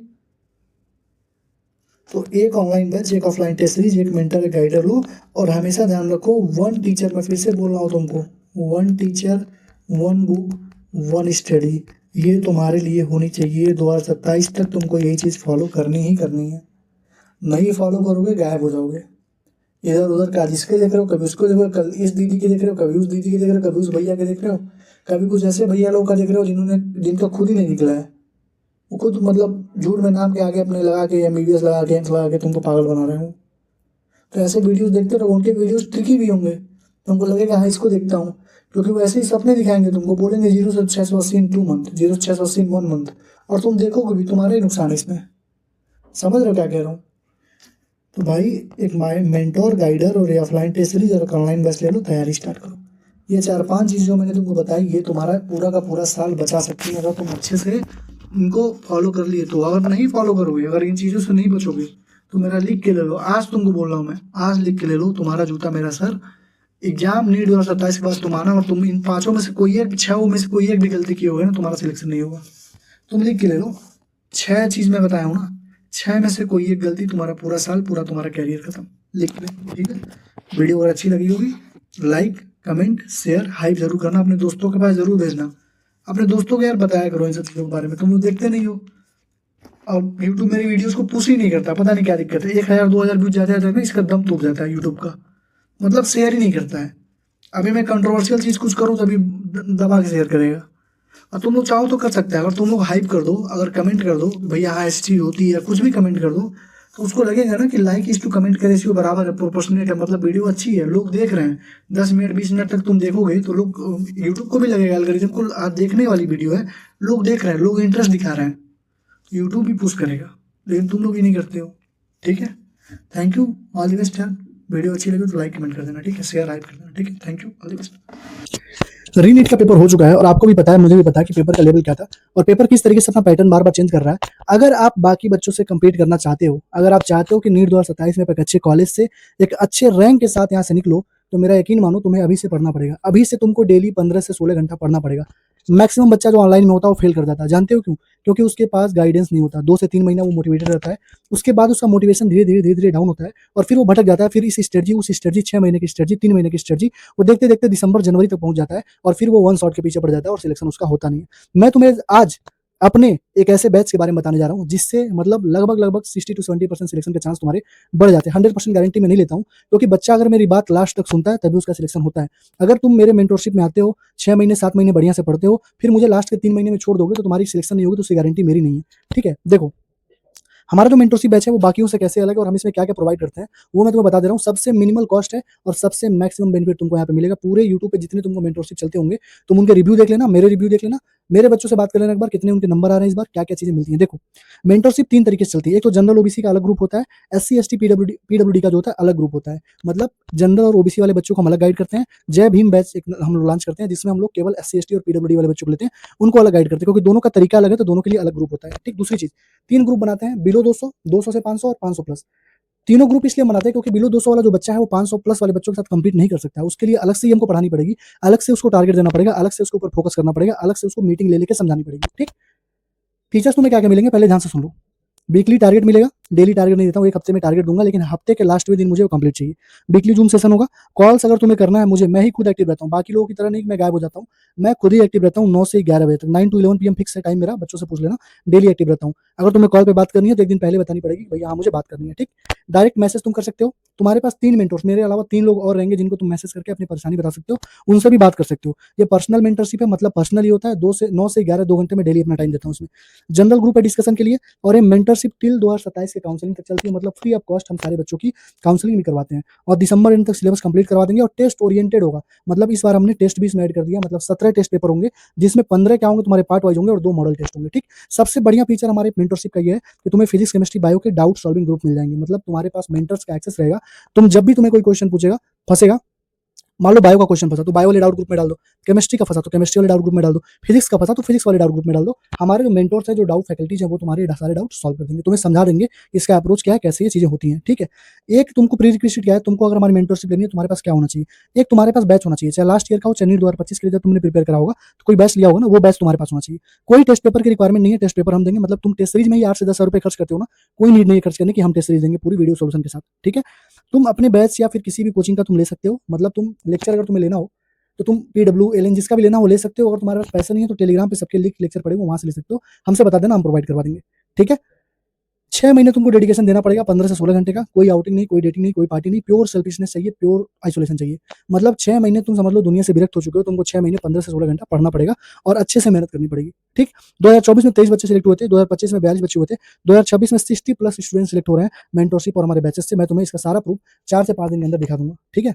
तो एक ऑनलाइन बैच, एक ऑफलाइन टेस्ट सीरीज, एक मेंटर, एक गाइडर लो। और हमेशा ध्यान रखो, वन टीचर, मैं फिर से बोल रहा हूँ तुमको, one teacher, one book, one study, ये तुम्हारे लिए होनी चाहिए। 2027 तक तुमको यही चीज़ फॉलो करनी ही करनी है। नहीं फॉलो करोगे गायब हो जाओगे। इधर उधर का जिसके देख रहे हो, कभी उसको देख रहे हो, कल इस दीदी के देख रहे हो, कभी उस दीदी के देख रहे हो, कभी उस भैया के देख रहे हो, कभी कुछ ऐसे भैया लोग का देख रहे हो जिनका खुद ही नहीं निकला है। वो खुद मतलब झूठ में नाम के आगे अपने लगा के, MBBS लगा के, एम्स लगा के तुमको पागल बना रहे हो। तो ऐसे वीडियोस देखते रहो, उनके वीडियोस ट्रिकी भी होंगे, तुमको लगेगा हाँ इसको देखता हूँ, क्योंकि वो ऐसे ही सपने दिखाएंगे तुमको, बोलेंगे 0 से 680 इन 2 मंथ, 0 से 680 इन 1 मंथ, और तुम देखोगे भी, तुम्हारा ही नुकसान है इसमें। समझ रहे हो क्या कह रहा हूँ? तो भाई एक मेंटोर, गाइडर और ऑफलाइन टेस्ट सीरीज और ऑनलाइन बैच ले लो, तैयारी स्टार्ट करो। ये 4-5 चीज़ जो मैंने तुमको बताई, ये तुम्हारा पूरा का पूरा साल बचा सकती है अगर तुम अच्छे से इनको फॉलो कर लिए तो। अगर नहीं फॉलो करोगे, अगर इन चीज़ों से नहीं बचोगे, तो मेरा लिख के ले लो, आज तुमको बोल रहा हूँ मैं, आज लिख के ले लो, तुम्हारा जूता मेरा सर। एग्जाम नीट 2027 के बाद तुम आना, और तुम इन 5 में से कोई एक, 6 में से कोई एक भी गलती की होगी ना, तुम्हारा सिलेक्शन नहीं होगा। तुम लिख के ले लो, 6 चीज़ मैं बताया हूँ ना, 6 में से कोई एक गलती, तुम्हारा पूरा साल, पूरा तुम्हारा कैरियर खत्म। लिख ले, ठीक है। वीडियो अगर अच्छी लगी होगी, लाइक, कमेंट, शेयर, हाइप जरूर करना, अपने दोस्तों के पास जरूर भेजना। अपने दोस्तों को यार बताया करो इन सब चीज़ों के बारे में, तुम लोग देखते नहीं हो। और यूट्यूब मेरी वीडियोस को पुश ही नहीं करता, पता नहीं क्या दिक्कत है। 1000-2000 व्यूज जाते जाते ना इसका दम टूट जाता है यूट्यूब का, मतलब शेयर ही नहीं करता है। अभी मैं कंट्रोवर्शियल चीज़ कुछ करूँ तभी दबा के शेयर करेगा। और तुम लोग चाहो तो कर सकते हैं, अगर तुम लोग हाइप कर दो, अगर कमेंट कर दो भैया हाँ ऐसी चीज़ होती है, या कुछ भी कमेंट कर दो, तो उसको लगेगा ना कि लाइक इस टू कमेंट का रेशियो बराबर है, प्रोपोर्शनेट है, मतलब वीडियो अच्छी है, लोग देख रहे हैं। 10 मिनट 20 मिनट तक तुम देखोगे तो लोग, यूट्यूब को भी लगेगा, एल्गोरिथम को आज देखने वाली वीडियो है, लोग देख रहे हैं, लोग इंटरेस्ट दिखा रहे हैं, यूट्यूब भी पुश करेगा। लेकिन तुम लोग ही नहीं करते हो, ठीक है। Thank you, all the best यार। वीडियो अच्छी लगी तो लाइक कमेंट कर देना, ठीक है, शेयर हाइप कर देना, ठीक है। Thank you, all the best. रीनीट का पेपर हो चुका है और आपको भी पता है, मुझे भी पता है कि पेपर का लेवल क्या था और पेपर किस तरीके से अपना पैटर्न बार बार चेंज कर रहा है। अगर आप बाकी बच्चों से कम्पीट करना चाहते हो, अगर आप चाहते हो कि नीट 2027 में एक अच्छे कॉलेज से, एक अच्छे रैंक के साथ यहाँ से निकलो, तो मेरा यकीन मानो, तुम्हें अभी से पढ़ना पड़ेगा। अभी से तुमको डेली 15 से 16 घंटा पढ़ना पड़ेगा। मैक्सिमम बच्चा जो ऑनलाइन में होता है वो फेल कर जाता है, जानते हो क्यों? क्योंकि उसके पास गाइडेंस नहीं होता। 2 से 3 महीना वो मोटिवेटेड रहता है, उसके बाद उसका मोटिवेशन धीरे धीरे डाउन होता है और फिर वो भटक जाता है। फिर इस स्ट्रेटजी, उस स्ट्रेटजी, 6 महीने की स्ट्रेटजी, 3 महीने की स्ट्रेटजी, वो देखते देखते दिसंबर जनवरी तक पहुंच जाता है और फिर वो वन शॉट के पीछे पड़ जाता है और सिलेक्शन उसका होता नहीं है। मैं तुम्हें आज अपने एक ऐसे बैच के बारे में बताने जा रहा हूँ जिससे मतलब लगभग 60 to 70% सिलेक्शन के चांस तुम्हारे बढ़ जाते हैं। 100% गारंटी मैं नहीं लेता हूँ, क्योंकि बच्चा अगर मेरी बात लास्ट तक सुनता है तभी उसका सिलेक्शन होता है। अगर तुम मेरे मेंटरशिप में आते हो, 6 महीने 7 महीने बढ़िया से पढ़ते हो, फिर मुझे लास्ट के 3 महीने में छोड़ दोगे तो तुम्हारी सिलेक्शन नहीं होगी, तो उसकी गारंटी मेरी नहीं है, ठीक है। देखो, हमारा जो मेंटरशिप बैच है वो बाकियों से कैसे अलग है और हम इसमें क्या क्या प्रोवाइड करते हैं वो मैं तुम्हें बता दे रहा हूँ। सबसे मिनिमल कॉस्ट है और सबसे मैक्सिमम बेनिफिट तुमको यहाँ पे मिलेगा। पूरे यूट्यूब पे जितने तुमको मेंटरशिप चलते होंगे, तुम उनके रिव्यू देख लेना, मेरे रिव्यू देख लेना, मेरे बच्चों से बात कर लेना एक बार, कितने उनके नंबर आ रहे हैं इस बार, क्या क्या चीजें मिलती हैं। देखो मेंटरशिप 3 तरीके से चलती है। एक तो जनरल ओबीसी का अलग ग्रुप होता है, एससी एसटी पीडब्ल्यूडी का जो होता है अलग ग्रुप होता है। मतलब जनरल और ओबीसी वाले बच्चों को हम अलग गाइड करते हैं। जय भीम बैच एक हम लोग लॉन्च करते हैं जिसमें हम लोग केवल एससी एसटी और पीडब्ल्यूडी वाले बच्चों को लेते हैं, उनको अलग गाइड करते हैं, क्योंकि दोनों का तरीका अलग है तो दोनों के लिए अलग ग्रुप होता है। ठीक, दूसरी चीज 3 ग्रुप बनाते हैं, बिलो 200, 200 से 500 और 500 प्लस। तीनों ग्रुप इसलिए बनाते हैं क्योंकि बिलो 200 वाला जो बच्चा है वो 500 प्लस वाले बच्चों के साथ कंपीट नहीं कर सकता है, उसके लिए अलग से ही हमको पढ़ानी पड़ेगी, अलग से उसको टारगेट देना पड़ेगा, अलग से उसके ऊपर फोकस करना पड़ेगा, अलग से उसको मीटिंग ले लेकर समझानी पड़ेगी। ठीक, फीचर्स तुम्हें क्या क्या मिलेंगे पहले ध्यान से सुन लो। वीकली टारगेट मिलेगा, डेली टारगेट नहीं देता हूँ, एक हफ्ते में टारगेट दूंगा, लेकिन हफ्ते के लास्ट दिन मुझे वो कंप्लीट चाहिए। वीकली जूम सेशन होगा। कॉल्स अगर तुम्हें करना है मुझे, मैं ही खुद एक्टिव रहता हूँ, बाकी लोगों की तरह नहीं कि मैं गायब हो जाता हूँ, मैं खुद ही एक्टिव रहता हूँ 9 से 11 बजे तक, 9 to 11 PM फिक्स है टाइम मेरा, बच्चों से पूछ लेना, डेली एक्टिव रहता हूँ। अगर तुम्हें कॉल पे बात करनी है तो एक दिन पहले बतानी पड़ेगी भैया हाँ मुझे बात करनी है। ठीक, डायरेक्ट मैसेज तुम कर सकते हो, तुम्हारे पास 3 मेंटर्स, मेरे अलावा 3 लोग और रहेंगे जिनको तुम मैसेज करके अपनी परेशानी बता सकते हो, उनसे भी बात कर सकते हो। ये पर्सनल मेंटरशिप है, मतलब पर्सनली होता है, 9 से 11 2 घंटे में डेली अपना टाइम देता हूँ इसमें। जनरल ग्रुप है डिस्कशन के लिए, और ये मेंटरशिप टिल 2027 के काउंसलिंग तक चलती है, मतलब फ्री ऑफ कॉस्ट हम सारे बच्चों की काउंसलिंग भी करवाते हैं, और दिसंबर एंड तक सिलेबस कंप्लीट करवा देंगे, और टेस्ट ओरिएंटेड होगा। मतलब इस बार हमने टेस्ट भी इसमें ऐड कर दिया, मतलब 17 टेस्ट पेपर होंगे, जिसमें 15 क्या होंगे तुम्हारे पार्ट वाइज होंगे और 2 मॉडल टेस्ट होंगे। ठीक, सबसे बढ़िया फीचर हमारे मेंटरशिप का ये है कि तुम्हें फिजिक्स केमिस्ट्री बायो के डाउट सॉल्विंग ग्रुप मिल जाएंगे, मतलब तुम्हारे पास मेंटर्स का एक्सेस रहेगा। तुम जब भी तुम्हें कोई क्वेश्चन पूछेगा, फंसेगा, मान लो बायो का क्वेश्चन फंसा तो बायो वाले डाउट ग्रुप में डाल दो, केमिस्ट्री का फंसा तो केमिस्ट्री वाले डाउट ग्रुप में डाल दो, फिजिक्स का फंसा तो फिजिक्स वाले डाउट ग्रुप में डाल दो। हमारे जो मेंटर्स है, जो डाउट फैकल्टीज है, वो तुम्हारे सारे डाउट सॉल्व कर देंगे, तुम्हें समझा देंगे इसका अप्रोच क्या है, कैसे ये चीजें होती हैं। ठीक है, एक तुमको प्री रिक्विजिट क्या है, तुमको अगर हमारी मेंटरशिप लेनी है तुम्हारे पास क्या होना चाहिए, एक तुम्हारे पास बैच होना चाहिए, चाहे लास्ट ईयर का हो चाहे नीट 2025 के लिए जब तुमने प्रिपेयर करा होगा तो कोई बैच लिया होगा ना, वो बैच तुम्हारे पास होना चाहिए। कोई टेस्ट पेपर की रिक्वायरमेंट नहीं है, टेस्ट पेपर हम देंगे, मतलब तुम टेस्ट सीरीज में ही 8 से 10 रुपए खर्च करते हो ना, कोई नीड नहीं खर्च करने की, हम टेस्ट सीरीज देंगे पूरी वीडियो सोल्यूशन के साथ। ठीक है, तुम अपने बैच या फिर किसी भी कोचिंग का तुम ले सकते हो, मतलब तुम लेक्चर अगर तुम्हें लेना हो तो तुम पीडब्ल्यू एल एन जिसका भी लेना हो ले सकते हो। अगर तुम्हारे पास पैसा नहीं है तो टेलीग्राम पे सबके लिंक लेक्चर पड़े हो, वहां से ले सकते हो, हमसे बता देना, हम प्रोवाइड करवा देंगे। ठीक है, 6 महीने तुमको डेडिकेशन देना पड़ेगा, 15 से 16 घंटे का, कोई आउटिंग नहीं, कोई डेटिंग नहीं, कोई पार्टी नहीं, प्योर सेल्फिशनेस चाहिए, प्योर आइसोलेशन चाहिए। मतलब 6 महीने तुम समझ लो दुनिया से विरक्त हो चुके हो, तुमको 6 महीने 15 से 16 घंटा पढ़ना पड़ेगा और अच्छे से मेहनत करनी पड़ेगी। ठीक, 2024 में 23 बच्चे सिलेक्ट हुए थे, 2025 में 42 बच्चे हुए थे, 2026 में 60 प्लस स्टूडेंट सिलेक्ट हो रहे हैं मेंटरशिप और हमारे बैचेस से। मैं तुम्हें इसका सारा प्रूफ 4 से 5 दिन के अंदर दिखा दूंगा। ठीक है,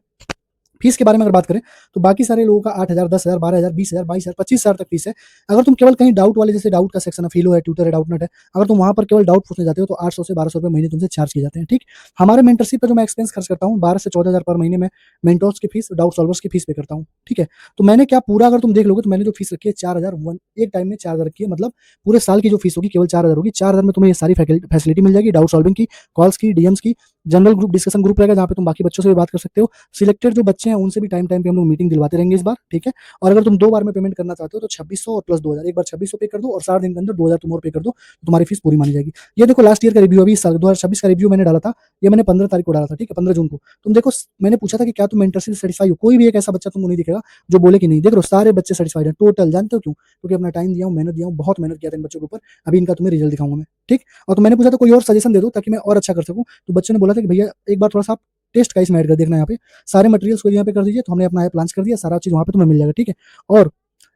फीस के बारे में अगर बात करें तो बाकी सारे लोगों का 8,000, 10,000, 12,000, 20,000, 22,000, 25,000 तक फीस है। अगर तुम केवल कहीं डाउट वाले, जैसे डाउट का सेक्शन है, फिलो है, ट्यूटर है, डाउटनेट है, अगर तुम वहां पर केवल डाउट पूछने जाते हो तो 800 से 1200 रुपए महीने तुमसे चार्ज किए जाते हैं। ठीक, हमारे मेंटरशिप पे जो मैं एक्सपेंस खर्च करता हूँ 12 से 14,000 पर महीने में मेंटर्स की फीस, डाउट सॉल्वर्स की फीस पे करता हूँ। ठीक है, तो मैंने क्या पूरा अगर तुम देख लोगे तो मैंने जो फीस रखी है 4,000, एक टाइम में 4,000 रखी है, मतलब पूरे साल की जो फीस होगी केवल 4,000 होगी। 4,000 में तुम्हें ये सारी फैसिलिटी मिल जाएगी, डाउट सॉल्विंग की, कॉल्स की, डीएम्स की, जनरल ग्रुप डिस्कशन ग्रुप रहेगा जहाँ पे तुम बाकी बच्चों से भी बात कर सकते हो, सिलेक्टेड जो बच्चे हैं उनसे भी टाइम टाइम पे हम लोग मीटिंग दिलवाते रहेंगे इस बार। ठीक है, और अगर तुम 2 बार में पेमेंट करना चाहते हो तो 2600 और प्लस 2,000, एक बार 2600 पे कर दो और 7 दिन के अंदर 2,000 तुम और पे कर दो तो तुम्हारी फीस पूरी मानी जाएगी। ये देखो लास्ट ईयर का रिव्यू, अभी इस साल 2026 का रिव्यू मैंने डाला था, ये मैंने 15 तारीख को डाला था। ठीक है, 15 जून को। तुम देखो मैंने पूछा था कि क्या तुम मेंटरशिप से सेटिस्फाई हो, कोई भी एक ऐसा बच्चा तुमको नहीं दिखेगा जो बोले कि नहीं। देख लो सारे बच्चे सेटिस्फाइड है टोटल, जानते हो क्यों? क्योंकि अपना टाइम दिया हूँ, मेहनत दिया हूँ, बहुत मेहनत किया था इन बच्चों के ऊपर, अभी इनका तुम्हें रिजल्ट दिखाऊंगा मैं। ठीक, और तो मैंने पूछा था कोई और सजेशन दे दो ताकि मैं और अच्छा कर सकूं, तो बच्चों ने बोला था कि भैया एक बार थोड़ा सा टेस्ट का इसमें ऐड कर देखना, यहाँ पे सारे मटेरियल्स को यहाँ पे कर दीजिए, तो हमने अपना ऐप लॉन्च कर दिया, सारा चीज वहाँ पे तुम्हें मिल जाएगा। ठीक है, और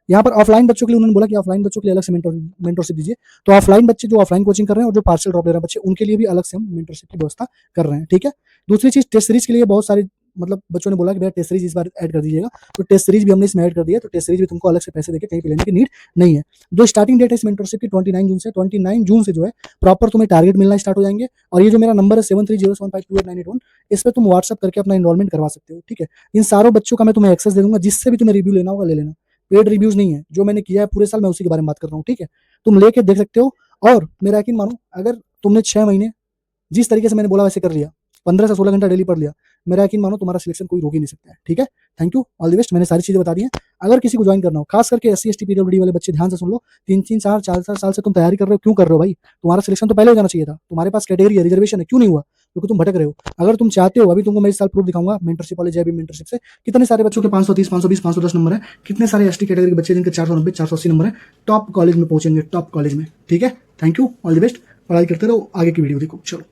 यहाँ पर ऑफलाइन बच्चों के लिए उन्होंने बोला कि ऑफलाइन बच्चों के लिए अलग से मेंटरशिप दीजिए, तो ऑफलाइन बच्चे जो ऑफलाइन कोचिंग कर रहे हैं और जो पार्सल ड्रॉप ले रहे हैं बच्चे, उनके लिए भी अलग से हम मेंटरशिप की व्यवस्था कर रहे हैं। ठीक है, दूसरी चीज टेस्ट सीरीज के लिए बहुत सारी, मतलब बच्चों ने बोला कि भैया टेस्ट सीरीज इस बार ऐड कर दीजिएगा, तो टेस्ट सीरीज भी हमने इसमें ऐड कर दिया, तो टेस्ट सीरीज भी तुमको अलग से पैसे देके कहीं पे लेने की नीड नहीं है। जो स्टार्टिंग डेट है इस मेंटरशिप की 29 जून से, 29 जून से जो है प्रॉपर तुम्हें टारगेट मिलना स्टार्ट हो जाएंगे। और ये जो मेरा नंबर है 7307528981, इस पर तुम व्हाट्सअप करके अपना एनरोलमेंट करवा सकते हो। ठीक है, इन सारों बच्चों का मैं तुम्हें एक्सेस दे दूंगा, जिससे भी तुम्हें रिव्यू लेना होगा ले लेना, पेड रिव्यूज नहीं है, जो मैंने किया है पूरे साल मैं उसी के बारे में बात कर रहा हूँ। ठीक है, तुम लेके देख सकते हो, और मेरा यकीन मानो अगर तुमने 6 महीने जिस तरीके से मैंने बोला वैसे कर लिया, 15 से 16 घंटा डेली पढ़ लिया, मेरा यकीन मानो तुम्हारा सिलेक्शन कोई रोक ही नहीं सकता है। ठीक है, thank you, all the best. मैंने सारी चीजें बता दी हैं। अगर किसी को ज्वाइन करना हो, खास करके एससी एसटी पीडब्ल्यूडी वाले बच्चे ध्यान से सुन लो, 3-4 साल से तुम तैयारी कर रहे हो, क्यों कर रहे हो भाई? तुम्हारा सिलेक्शन तो पहले हो जाना चाहिए था, तुम्हारे पास कैटेगरी है, रिजर्वेशन है, क्यों नहीं हुआ? क्योंकि तुम भटक रहे हो। अगर तुम चाहते हो, अभी तुमको मैं इस साल प्रूफ दिखाऊंगा मेंटरशिप वाले जय भीम मेंटरशिप से, कितने सारे बच्चों के 530, 520, 510 नंबर है, कितने सारे एसटी कैटेगरी के बच्चे जिनके 490, 480 नंबर है, टॉप कॉलेज में पहुंचेंगे, टॉप कॉलेज में। ठीक है, thank you, all the best. पढ़ाई करते रहो, आगे की वीडियो देखो, चलो।